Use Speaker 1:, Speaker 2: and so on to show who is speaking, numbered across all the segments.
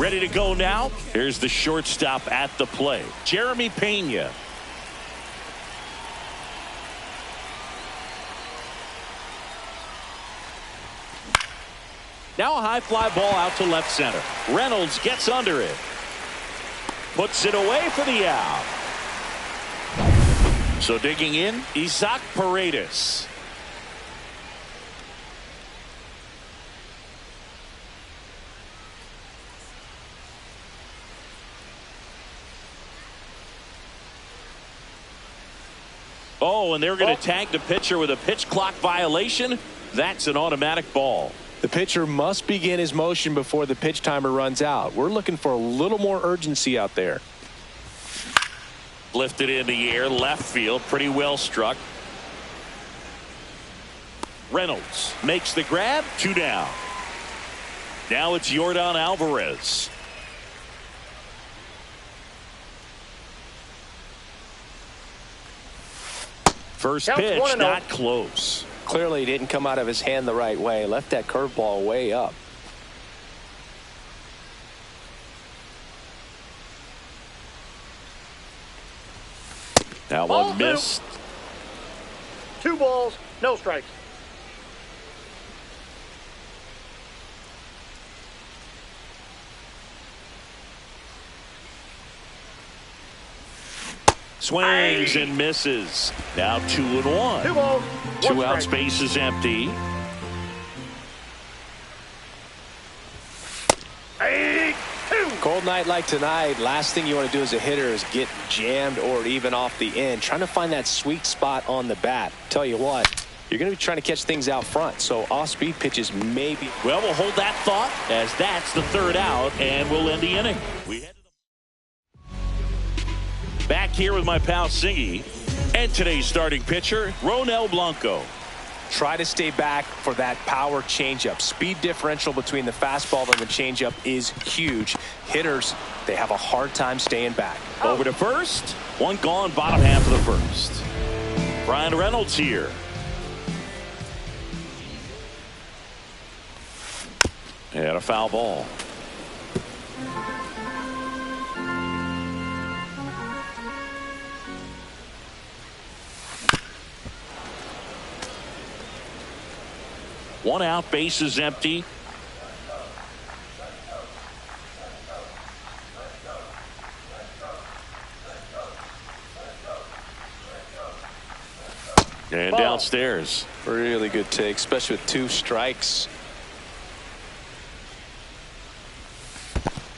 Speaker 1: Ready to go now. Here's the shortstop at the plate, Jeremy Pena. Now a high fly ball out to left center. Reynolds gets under it. Puts it away for the out. So digging in, Isaac Paredes. Oh, and they're going to tag the pitcher with a pitch clock violation. That's an automatic ball.
Speaker 2: The pitcher must begin his motion before the pitch timer runs out. We're looking for a little more urgency out there.
Speaker 1: Lifted in the air, left field, pretty well struck. Reynolds makes the grab, 2 down. Now it's Yordan Alvarez. First pitch, not close.
Speaker 2: Clearly he didn't come out of his hand the right way. Left that curveball way up.
Speaker 1: That one missed.
Speaker 3: 2 balls, no strikes.
Speaker 1: Swings and misses. Now 2-1.
Speaker 3: 2 balls.
Speaker 1: 2 outs, base is empty.
Speaker 2: Cold night like tonight, last thing you want to do as a hitter is get jammed or even off the end. Trying to find that sweet spot on the bat. Tell you what, you're going to be trying to catch things out front. So off-speed pitches maybe.
Speaker 1: Well, we'll hold that thought as that's the 3rd out, and we'll end the inning. Back here with my pal Singy and today's starting pitcher, Ronel Blanco.
Speaker 2: Try to stay back for that power changeup. Speed differential between the fastball and the changeup is huge. Hitters, they have a hard time staying back.
Speaker 1: Over to first. 1 gone, bottom half of the first. Brian Reynolds here. And a foul ball. One out, base is empty. And
Speaker 3: ball.
Speaker 1: Downstairs.
Speaker 2: Really good take, especially with 2 strikes.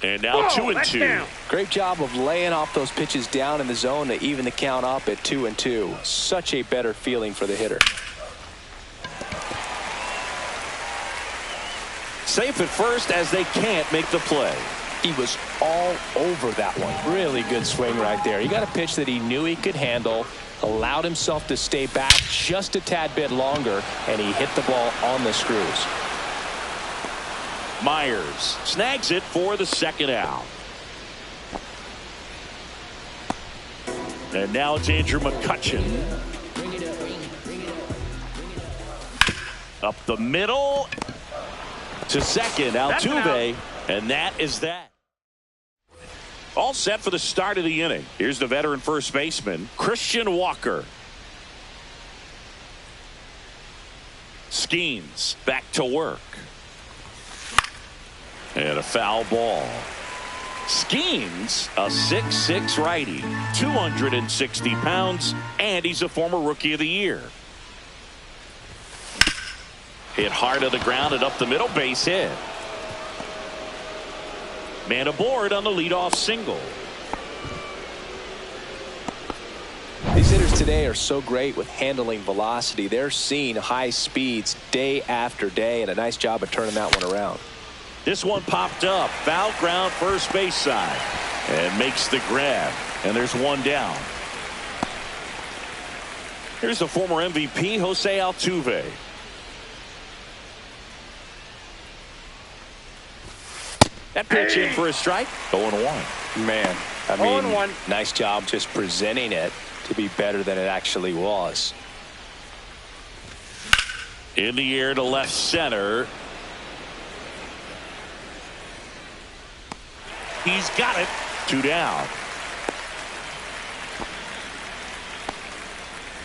Speaker 1: And now 2-2.
Speaker 2: Great job of laying off those pitches down in the zone to even the count up at 2-2. Such a better feeling for the hitter.
Speaker 1: Safe at first as they can't make the play.
Speaker 2: He was all over that one. Really good swing right there. He got a pitch that he knew he could handle, allowed himself to stay back just a tad bit longer, and he hit the ball on the screws.
Speaker 1: Myers snags it for the 2nd out. And now it's Andrew McCutchen. Up the middle to second, Altuve, and that is that. All set for the start of the inning. Here's the veteran first baseman, Christian Walker. Skeens back to work. And a foul ball. Skeens, a 6'6" righty, 260 pounds, and he's a former Rookie of the Year. Hit hard to the ground and up the middle, base hit. Man aboard on the leadoff single.
Speaker 2: These hitters today are so great with handling velocity. They're seeing high speeds day after day, and a nice job of turning that one around.
Speaker 1: This one popped up, foul ground, first base side, and makes the grab, and there's 1 down. Here's the former MVP, Jose Altuve. That pitch in for a strike. 0-1.
Speaker 2: Man, I mean, nice job just presenting it to be better than it actually was.
Speaker 1: In the air to left center. He's got it. 2 down.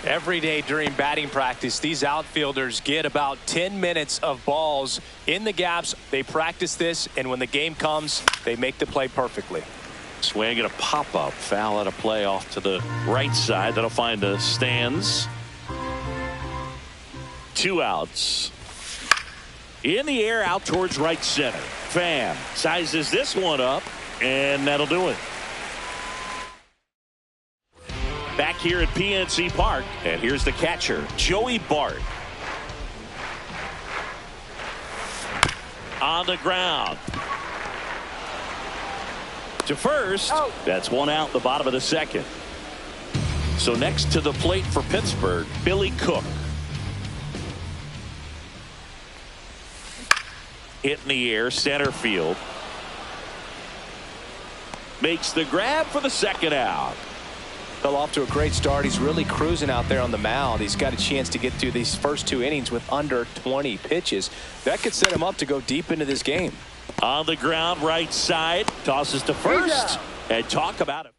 Speaker 2: Every day during batting practice, these outfielders get about 10 minutes of balls in the gaps. They practice this, and when the game comes, they make the play perfectly.
Speaker 1: Swing and a pop-up. Foul out of play off to the right side. That'll find the stands. 2 outs. In the air out towards right center. Pham sizes this one up, and that'll do it. Back here at PNC Park, and here's the catcher, Joey Bart. On the ground. To first.
Speaker 3: Out.
Speaker 1: That's 1 out in the bottom of the second. So next to the plate for Pittsburgh, Billy Cook. Hit in the air, center field. Makes the grab for the second out.
Speaker 2: Fell off to a great start. He's really cruising out there on the mound. He's got a chance to get through these first 2 innings with under 20 pitches. That could set him up to go deep into this game.
Speaker 1: On the ground, right side. Tosses to first. And talk about it.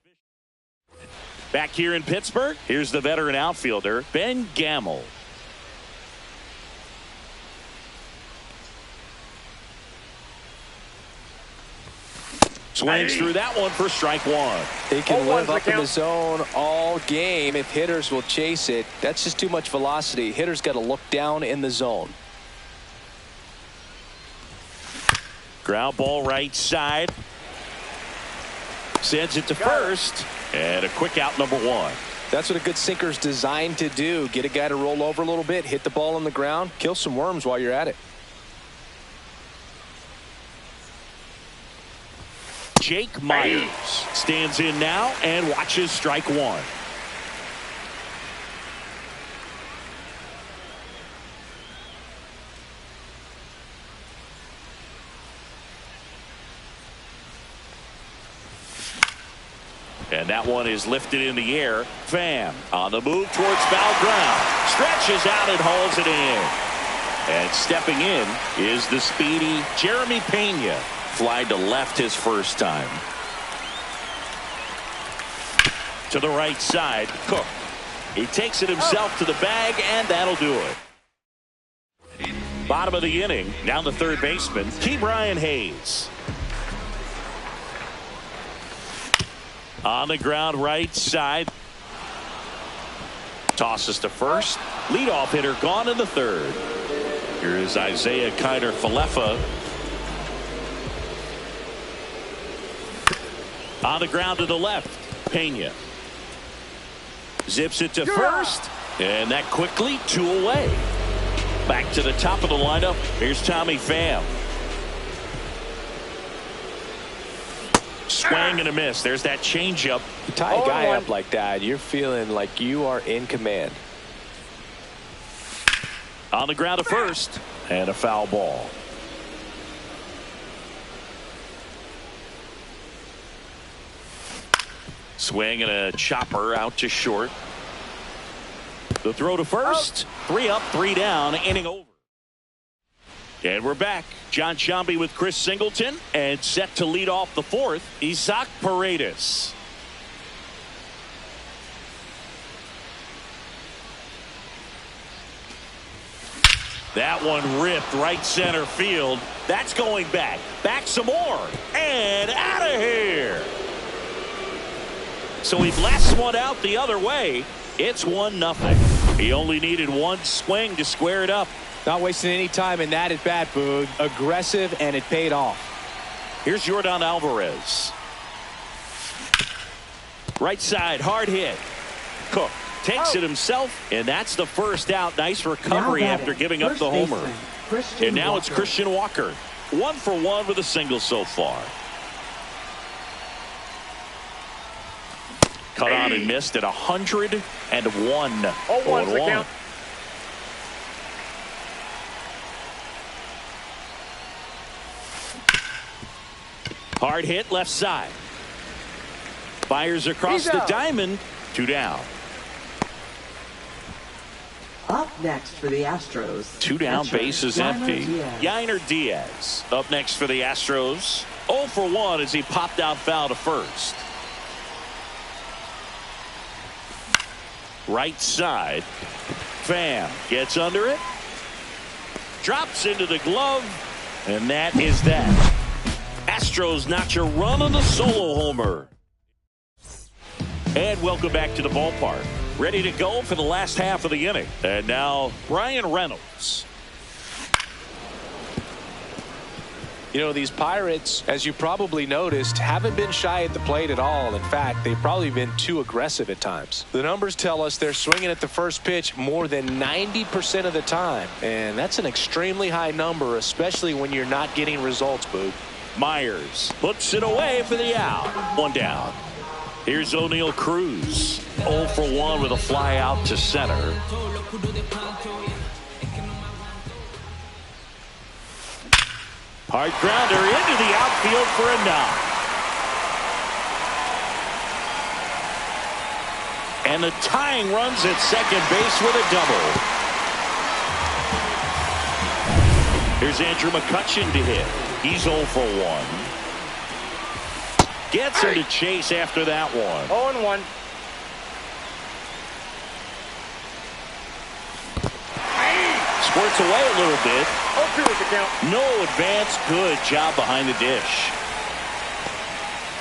Speaker 1: Back here in Pittsburgh, here's the veteran outfielder, Ben Gamel. Swings through that one for strike 1.
Speaker 2: He can live up in the zone all game if hitters will chase it. That's just too much velocity. Hitters got to look down in the zone.
Speaker 1: Ground ball right side. Sends it to first. And a quick out, number 1.
Speaker 2: That's what a good sinker's designed to do. Get a guy to roll over a little bit, hit the ball on the ground, kill some worms while you're at it.
Speaker 1: Jake Myers stands in now and watches strike 1. And that one is lifted in the air. Pham on the move towards foul ground. Stretches out and hauls it in. And stepping in is the speedy Jeremy Pena. Fly to left his first time. To the right side, Cook. He takes it himself to the bag, and that'll do it. Bottom of the inning, now the third baseman, Ke'Bryan Hayes. On the ground, right side. Tosses to first. Leadoff hitter gone in the third. Here is Isaiah Kiner-Falefa. On the ground to the left, Pena. Zips it to first, and that quickly 2 away. Back to the top of the lineup. Here's Tommy Pham. Swing and a miss. There's that changeup.
Speaker 2: You tie a guy up like that, you're feeling like you are in command.
Speaker 1: On the ground to first, and a foul ball. Swing and a chopper out to short. The throw to first. 3 up, 3 down, inning over. And we're back. John Sciambi with Chris Singleton, and set to lead off the fourth, Isaac Paredes. That one ripped right center field. That's going back. Back some more. And out of here. So he blasts one out the other way. It's 1-0. He only needed 1 swing to square it up.
Speaker 2: Not wasting any time in that at bat, Boog. Aggressive, and it paid off.
Speaker 1: Here's Yordan Alvarez. Right side, hard hit. Cook takes it himself, and that's the first out. Nice recovery after giving up the homer. And now it's Christian Walker. 1 for 1 with a single so far. Cut on and missed at 101.
Speaker 3: 0-1's the count.
Speaker 1: Hard hit left side. Fires across the diamond. 2 down.
Speaker 4: Up next for the Astros.
Speaker 1: 2 down,
Speaker 4: catcher,
Speaker 1: base is
Speaker 4: Yainer
Speaker 1: empty.
Speaker 4: Diaz.
Speaker 1: Yainer Diaz up next for the Astros. 0 for 1 as he popped out foul to first. Right side. Pham gets under it. Drops into the glove. And that is that. Astros notch a run on the solo homer. And welcome back to the ballpark. Ready to go for the last half of the inning. And now Bryan Reynolds.
Speaker 2: You know, these Pirates, as you probably noticed, haven't been shy at the plate at all. In fact, they've probably been too aggressive at times. The numbers tell us they're swinging at the first pitch more than 90% of the time. And that's an extremely high number, especially when you're not getting results, Boog.
Speaker 1: Myers puts it away for the out. 1 down. Here's O'Neal Cruz. 0 for 1 with a fly out to center. Hard grounder into the outfield for a knock. And the tying runs at second base with a double. Here's Andrew McCutchen to hit. He's 0 for 1. Gets him to chase after that one.
Speaker 3: 0-1.
Speaker 1: Squirts away a little bit.
Speaker 3: 0-2 is the count.
Speaker 1: No advance. Good job behind the dish.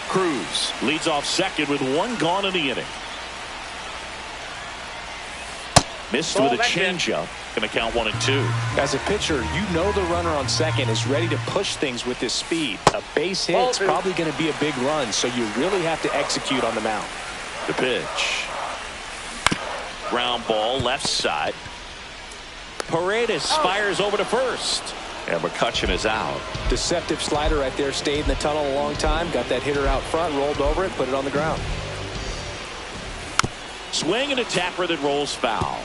Speaker 1: Cruz leads off second with 1 gone in the inning. Missed with a changeup. Going to count 1 and 2.
Speaker 2: As a pitcher, you know the runner on second is ready to push things with his speed. A base hit's probably going to be a big run, so you really have to execute on the mound.
Speaker 1: The pitch. Ground ball left side. Paredes fires over to first. And McCutchen is out.
Speaker 2: Deceptive slider right there. Stayed in the tunnel a long time. Got that hitter out front. Rolled over it. Put it on the ground.
Speaker 1: Swing and a tapper that rolls foul.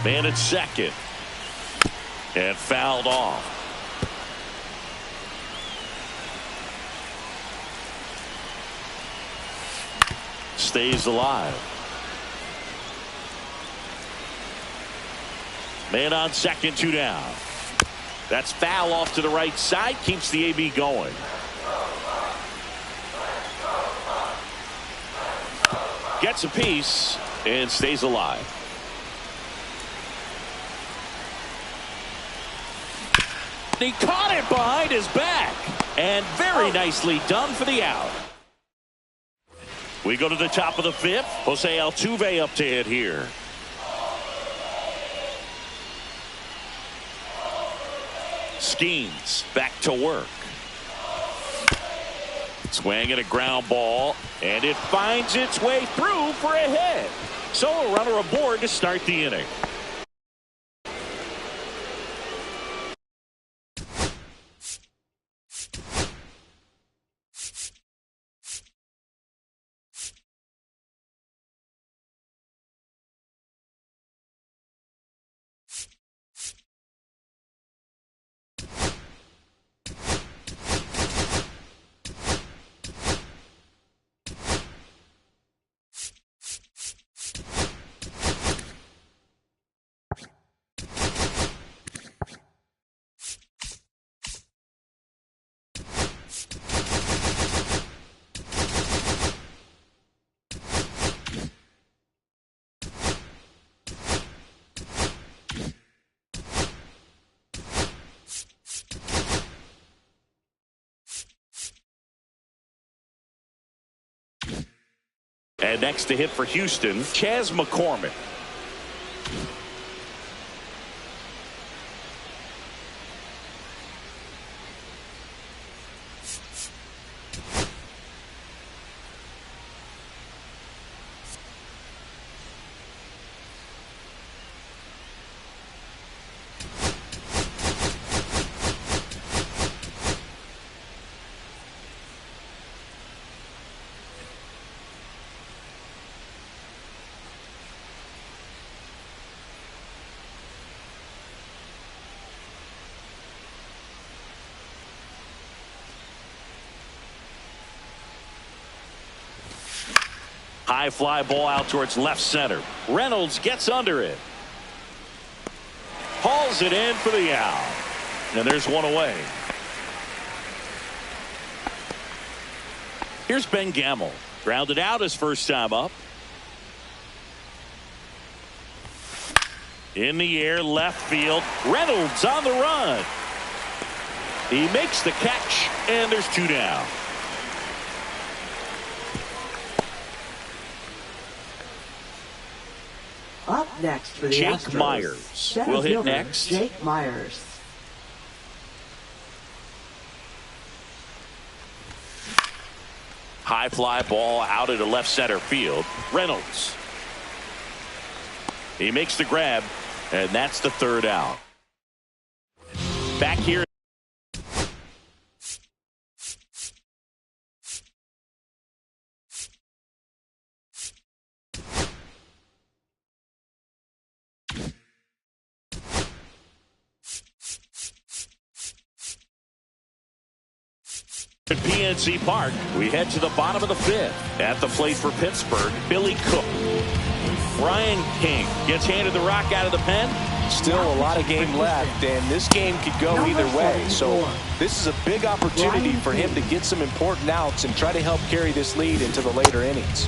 Speaker 1: Man at second. And fouled off. Stays alive. Man on second, 2 down. That's foul off to the right side. Keeps the AB going. Gets a piece and stays alive. He caught it behind his back. And very nicely done for the out. We go to the top of the 5th. Jose Altuve up to hit here. Skeens back to work. Swing and a ground ball. And it finds its way through for a hit. So a runner aboard to start the inning. And next to hit for Houston, Chas McCormick. High fly ball out towards left center. Reynolds gets under it. Hauls it in for the out. And there's one away. Here's Ben Gamel. Grounded out his first time up. In the air, left field. Reynolds on the run. He makes the catch, and there's 2 down.
Speaker 4: Up next for the
Speaker 1: Jake
Speaker 4: Astros,
Speaker 1: Myers will hit
Speaker 4: fielder,
Speaker 1: next.
Speaker 4: Jake Myers.
Speaker 1: High fly ball out into left center field. Reynolds. He makes the grab, and that's the 3rd out. Back here. At PNC Park, we head to the bottom of the 5th. At the plate for Pittsburgh, Billy Cook. Brian King gets handed the rock out of the pen.
Speaker 2: Still a lot of game left, and this game could go either way. So this is a big opportunity for him to get some important outs and try to help carry this lead into the later innings.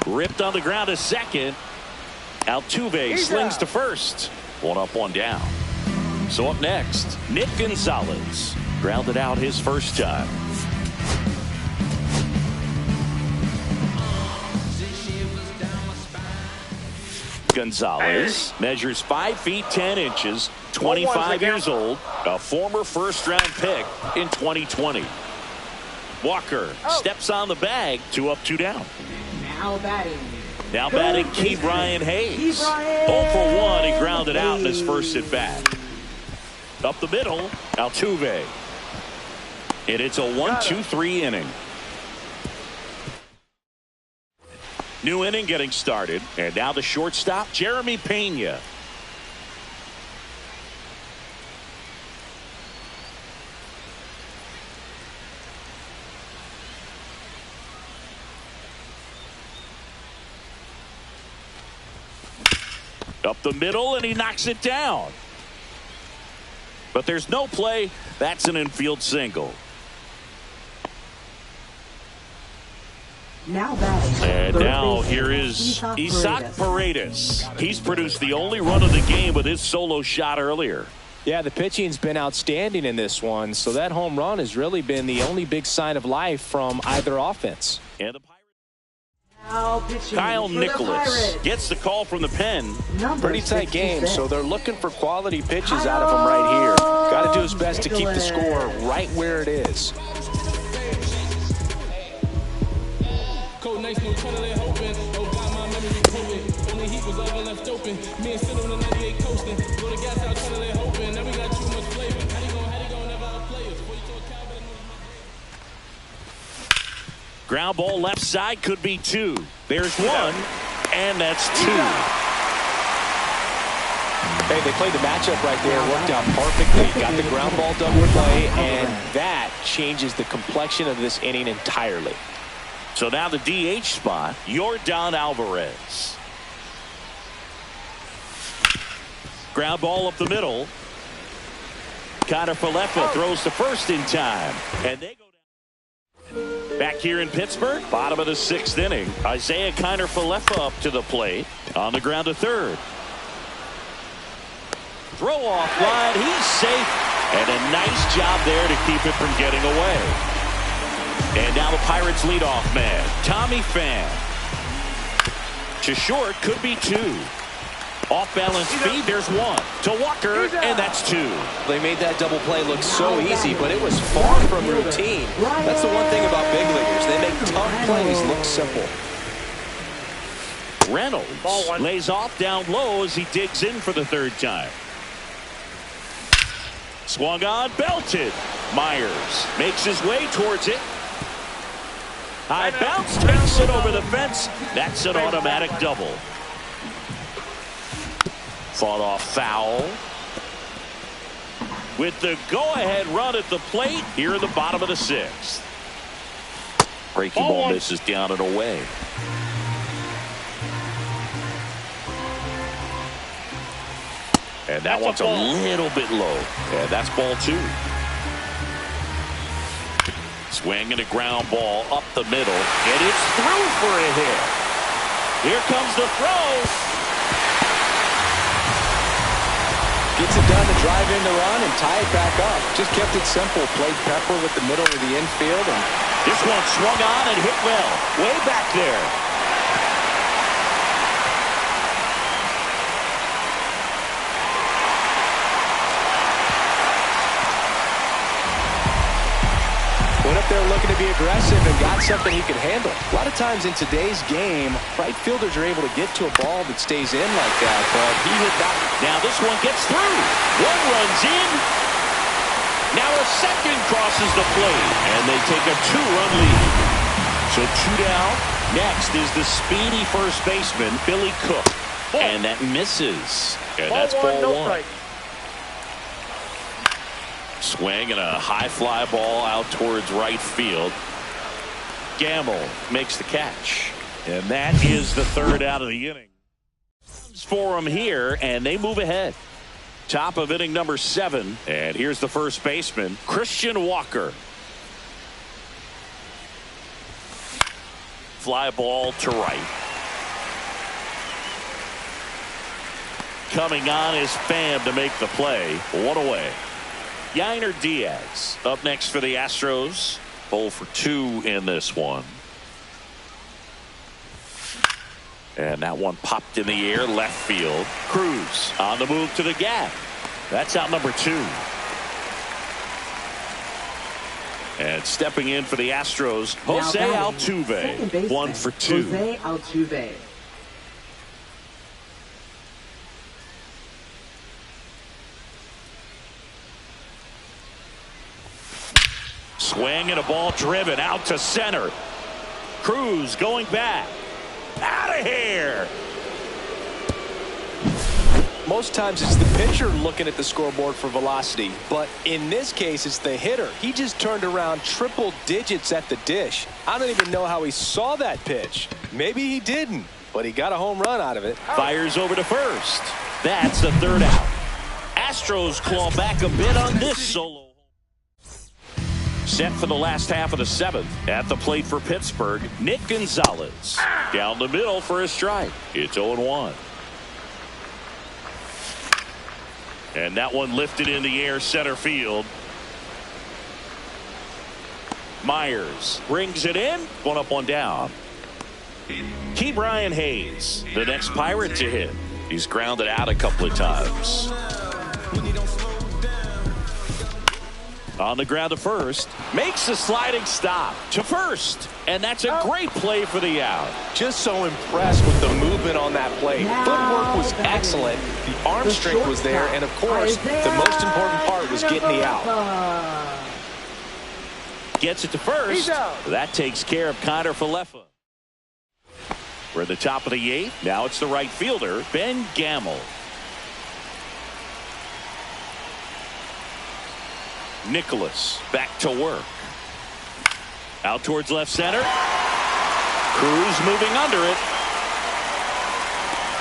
Speaker 1: Ripped on the ground to second. Altuve slings to first. 1 up, 1 down. So up next, Nick Gonzalez. Grounded out his first time. Gonzalez measures 5 feet 10 inches, 25 years old, a former first-round pick in 2020. Walker steps on the bag. 2 up, 2 down. Now batting Ke'Bryan Hayes. 0 for 1. He grounded out in his first at bat. Up the middle, Altuve. And it's a 1-2-3 inning. New inning getting started. And now the shortstop, Jeremy Pena. Up the middle, and he knocks it down. But there's no play. That's an infield single.
Speaker 4: Now batting.
Speaker 1: And now here is Isaac Paredes. He's produced the only run of the game with his solo shot earlier.
Speaker 2: Yeah, the pitching's been outstanding in this one, so that home run has really been the only big sign of life from either offense.
Speaker 1: And the
Speaker 4: Pitching
Speaker 1: Kyle
Speaker 4: for the
Speaker 1: Nicholas
Speaker 4: Pirates.
Speaker 1: gets the call from the pen.
Speaker 4: Number
Speaker 2: Pretty tight game,
Speaker 4: 66.
Speaker 2: so they're looking for quality pitches out of him right here. Got to do his best to keep the score right where it is.
Speaker 5: Cold nights, no trying to let hope in. Oh God, my memory COVID. Only heat was all left open. Me and still on the 98 coasting. Go to gas out trying to let hope in. Now we got too much flavor. How they gon' never outplay us? Before you talk Calvin,
Speaker 1: Ground ball left side could be 2. There's 1, and that's 2.
Speaker 2: Hey, they played the matchup right there. Worked out perfectly. Got the ground ball double play, and that changes the complexion of this inning entirely.
Speaker 1: So now the DH spot, Yordan Alvarez. Ground ball up the middle. Kiner Falefa throws to first in time. And they go down. Back here in Pittsburgh, bottom of the 6th inning. Isaiah Kiner Falefa up to the plate. On the ground to third. Throw off line. He's safe. And a nice job there to keep it from getting away. And now the Pirates leadoff man, Tommy Pham. To short, could be 2. Off-balance feed, there's one. To Walker, and that's two.
Speaker 2: They made that double play look so easy, but it was far from routine. That's the one thing about big leaguers. They make tough plays look simple.
Speaker 1: Reynolds lays off down low as he digs in for the third time. Swung on, belted. Myers makes his way towards it. High bounce, takes it over the fence. That's an automatic double. Fought off foul. With the go-ahead run at the plate here in the bottom of the sixth. Breaking ball misses down and away. And that one's a little bit low. And that's ball two. Swing and a ground ball up the middle. And it's through for a hit. Here comes the throw.
Speaker 2: Gets it done to drive in the run and tie it back up. Just kept it simple. Played Pepper with the middle of the infield. And
Speaker 1: this one swung on and hit well. Way back there.
Speaker 2: went up there looking to be aggressive and got something he could handle. A lot of times in today's game, right fielders are able to get to a ball that stays in like that, but he hit that.
Speaker 1: Now this one gets through. One runs in. Now a second crosses the plate, and they take a 2-run lead. So 2 down. Next is the speedy first baseman, Billy Cook. And that misses. And that's ball one. Swing and a high fly ball out towards right field. Gamble makes the catch. And that is the third out of the inning. For them here, and they move ahead. Top of inning number 7. And here's the first baseman, Christian Walker. Fly ball to right. Coming on is Pham to make the play. One away. Yainer Diaz up next for the Astros. 0 for 2 in this one. And that one popped in the air left field. Cruz on the move to the gap. That's out number 2. And stepping in for the Astros, Jose Altuve. 1 for 2.
Speaker 4: Jose Altuve.
Speaker 1: Swing and a ball driven out to center. Cruz going back. Out of here.
Speaker 2: Most times it's the pitcher looking at the scoreboard for velocity, but in this case it's the hitter. He just turned around triple digits at the dish. I don't even know how he saw that pitch. Maybe he didn't, but he got a home run out of it.
Speaker 1: Fires over to first. That's the third out. Astros claw back a bit on this solo. Set for the last half of the 7th. At the plate for Pittsburgh, Nick Gonzalez. Down the middle for a strike. It's 0-1. And that one lifted in the air center field. Myers brings it in. 1 up, 1 down. Ke'Bryan Hayes, the next Pirate to hit. He's grounded out a couple of times. On the ground to first, makes a sliding stop to first, and that's a great play for the out.
Speaker 2: Just so impressed with the movement on that play. Footwork was excellent, the arm strength was there, and of course the most important part was getting the out.
Speaker 1: Gets it to first. That takes care of Kiner Falefa. We're at the top of the 8th. Now it's the right fielder, Ben Gamel. Nicholas back to work. Out towards left center. Cruz moving under it.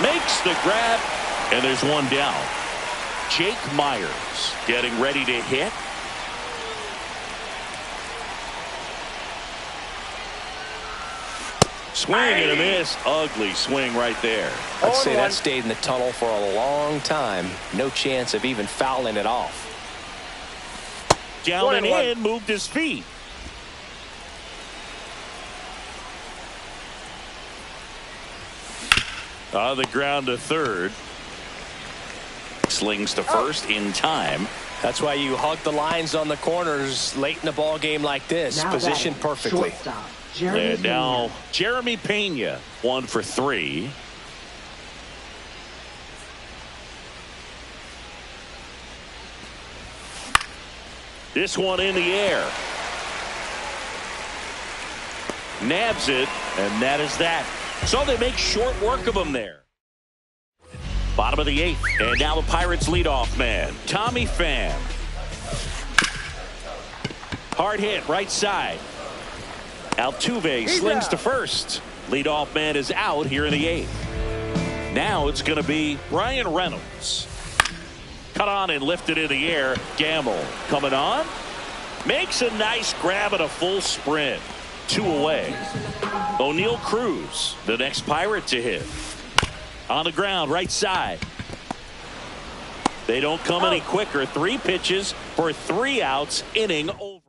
Speaker 1: Makes the grab. And there's 1 down. Jake Myers getting ready to hit. Swing and a miss. Ugly swing right there.
Speaker 2: I'd say that stayed in the tunnel for a long time. No chance of even fouling it off.
Speaker 1: Down and in, moved his feet. On the ground to third. slings to first in time.
Speaker 2: That's why you hug the lines on the corners late in the ball game like this.
Speaker 4: Now
Speaker 2: Positioned
Speaker 4: batting,
Speaker 2: perfectly.
Speaker 4: shortstop, Jeremy
Speaker 1: And now
Speaker 4: Pena.
Speaker 1: Jeremy Pena, 1 for 3. This one in the air. Nabs it, and that is that. So they make short work of him there. Bottom of the 8th, and now the Pirates leadoff man, Tommy Pham. Hard hit, right side. Altuve slings to first. Leadoff man is out here in the 8th. Now it's going to be Brian Reynolds. Cut on and lifted in the air. Gamble coming on. Makes a nice grab at a full sprint. 2 away. O'Neal Cruz, the next Pirate to hit. On the ground, right side. They don't come any quicker. 3 pitches for 3 outs. Inning over.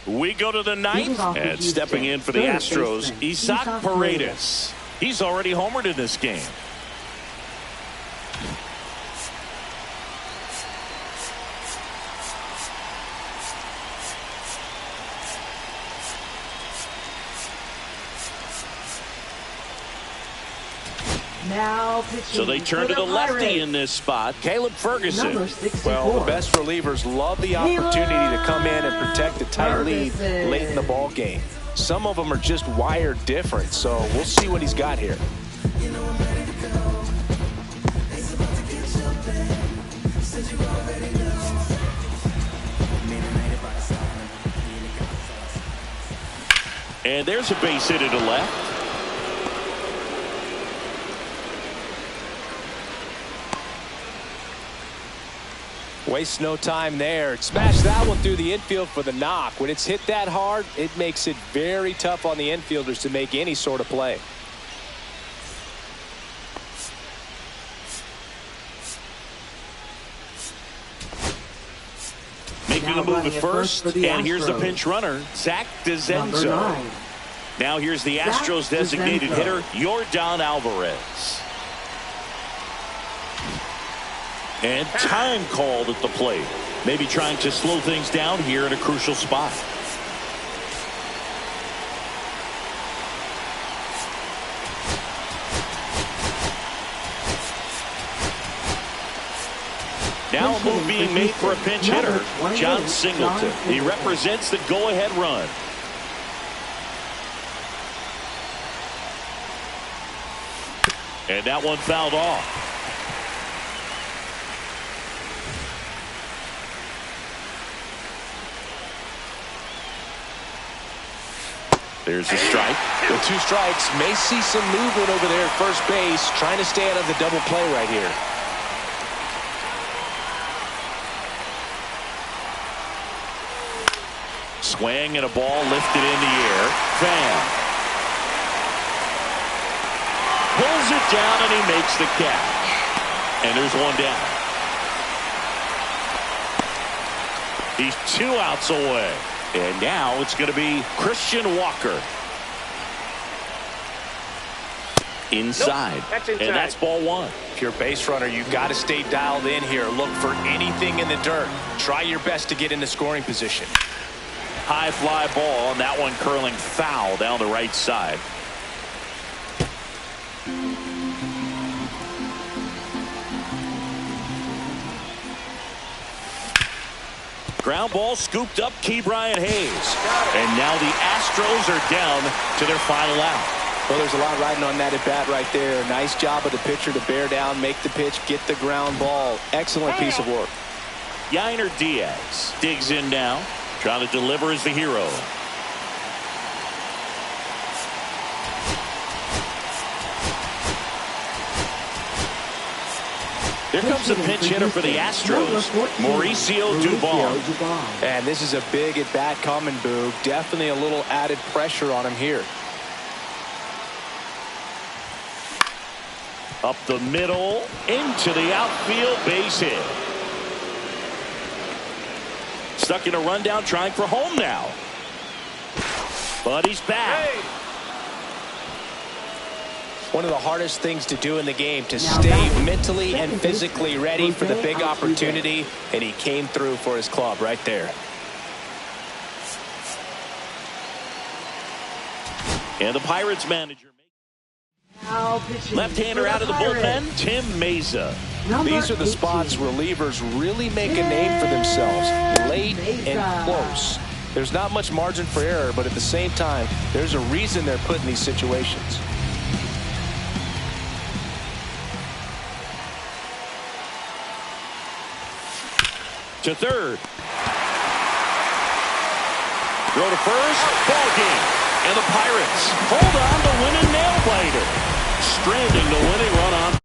Speaker 1: We go to the 9th, and stepping in for the Astros, Isaac Paredes. He's already homered in this game.
Speaker 4: Now pitching
Speaker 1: So they turn
Speaker 4: for
Speaker 1: to the
Speaker 4: Pirates.
Speaker 1: lefty in this spot, Caleb Ferguson.
Speaker 4: Number 64.
Speaker 2: Well, the best relievers love the opportunity to come in and protect a tight lead late in the ball game. Some of them are just wired different, so we'll see what he's got here.
Speaker 1: And there's a base hit to the left.
Speaker 2: Waste no time there. Smash that one through the infield for the knock. When it's hit that hard, it makes it very tough on the infielders to make any sort of play.
Speaker 1: Making
Speaker 4: Now
Speaker 1: a move
Speaker 4: running
Speaker 1: at
Speaker 4: at
Speaker 1: first,
Speaker 4: first for the
Speaker 1: and here's the
Speaker 4: Astros.
Speaker 1: pinch runner, Zach
Speaker 4: Number
Speaker 1: DeZenzo.
Speaker 4: 9.
Speaker 1: Now here's the
Speaker 4: Zach
Speaker 1: Astros designated
Speaker 4: DeZenzo.
Speaker 1: hitter, Yordan Alvarez. And time called at the plate. Maybe trying to slow things down here in a crucial spot. Now a move being made for a pinch hitter, John Singleton. He represents the go-ahead run. And that one fouled off. There's a strike.
Speaker 2: With 2 strikes, may see some movement over there at first base, trying to stay out of the double play right here.
Speaker 1: Swing and a ball lifted in the air. Pham pulls it down and he makes the catch. And there's one down. He's 2 outs away. And now it's going to be Christian Walker. Inside.
Speaker 3: Nope, that's inside.
Speaker 1: And that's ball 1.
Speaker 2: If you're a base runner, you've got to stay dialed in here. Look for anything in the dirt. Try your best to get into scoring position.
Speaker 1: High fly ball, and that one curling foul down the right side. Ground ball scooped up Ke'Bryan Hayes. And now the Astros are down to their final out.
Speaker 2: Well, there's a lot riding on that at bat right there. Nice job of the pitcher to bear down, make the pitch, get the ground ball. Excellent piece of work.
Speaker 1: Yainer Diaz digs in now, trying to deliver as the hero. Here comes a pinch hitter for the Astros, Mauricio Dubon.
Speaker 2: And this is a big at bat coming, Boog. Definitely a little added pressure on him here.
Speaker 1: Up the middle, into the outfield, base hit. Stuck in a rundown, trying for home now. But he's back.
Speaker 2: One of the hardest things to do in the game, to stay mentally and physically ready for the big opportunity, and he came through for his club right there.
Speaker 1: And the Pirates manager. Left-hander out of the bullpen, Tim Mayza.
Speaker 2: These are the spots relievers really make a name for themselves, late and close. There's not much margin for error, but at the same time, there's a reason they're put in these situations.
Speaker 1: To third. Throw to first. Ball game. And the Pirates hold on to win a nail-biter. Stranding the winning run on